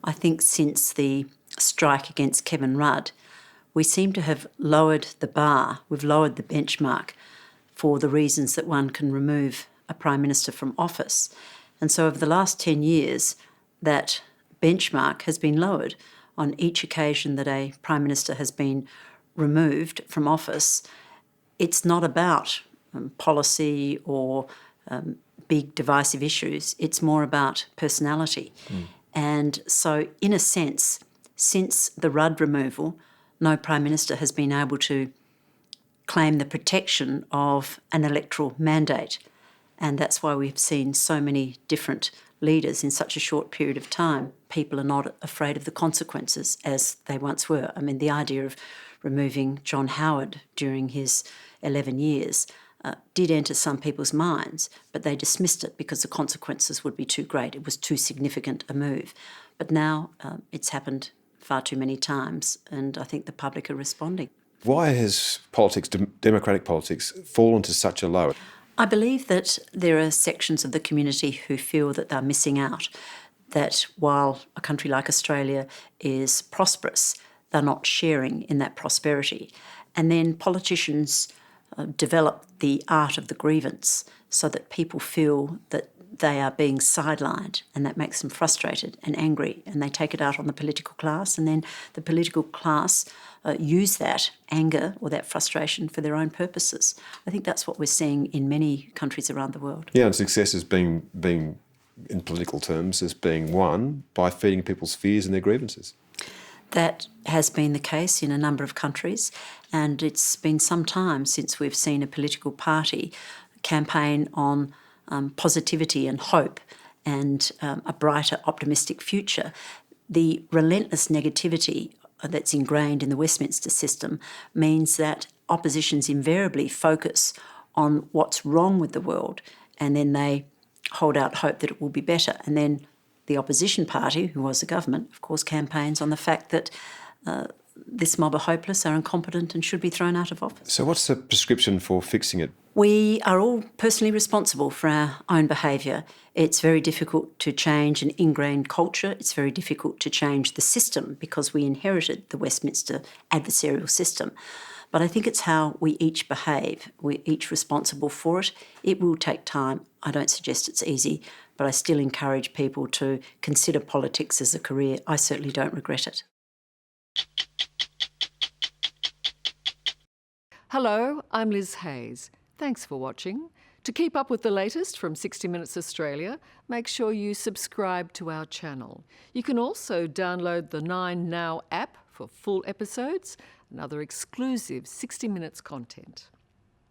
I think since the strike against Kevin Rudd, we seem to have lowered the bar, we've lowered the benchmark for the reasons that one can remove a Prime Minister from office. And so over the last 10 years, that benchmark has been lowered. On each occasion that a Prime Minister has been removed from office, it's not about policy or big divisive issues, it's more about personality. And so, in a sense, since the Rudd removal, no Prime Minister has been able to claim the protection of an electoral mandate. And that's why we've seen so many different leaders in such a short period of time. People are not afraid of the consequences as they once were. I mean, the idea of removing John Howard during his 11 years did enter some people's minds, but they dismissed it because the consequences would be too great. It was too significant a move. But now it's happened far too many times, and I think the public are responding. Why has politics, democratic politics, fallen to such a low? I believe that there are sections of the community who feel that they're missing out, that while a country like Australia is prosperous, they're not sharing in that prosperity. And then politicians develop the art of the grievance so that people feel that they are being sidelined, and that makes them frustrated and angry, and they take it out on the political class, and then the political class use that anger or that frustration for their own purposes. I think that's what we're seeing in many countries around the world. Yeah, and success is being in political terms, as being won by feeding people's fears and their grievances. That has been the case in a number of countries, and it's been some time since we've seen a political party campaign on positivity and hope and a brighter, optimistic future. The relentless negativity that's ingrained in the Westminster system means that oppositions invariably focus on what's wrong with the world, and then they hold out hope that it will be better. And then the opposition party, who was the government, of course, campaigns on the fact that this mob are hopeless, are incompetent and should be thrown out of office. So what's the prescription for fixing it? We are all personally responsible for our own behaviour. It's very difficult to change an ingrained culture. It's very difficult to change the system because we inherited the Westminster adversarial system. But I think it's how we each behave. We're each responsible for it. It will take time. I don't suggest it's easy, but I still encourage people to consider politics as a career. I certainly don't regret it. Hello, I'm Liz Hayes. Thanks for watching. To keep up with the latest from 60 Minutes Australia, make sure you subscribe to our channel. You can also download the 9Now app for full episodes and other exclusive 60 Minutes content.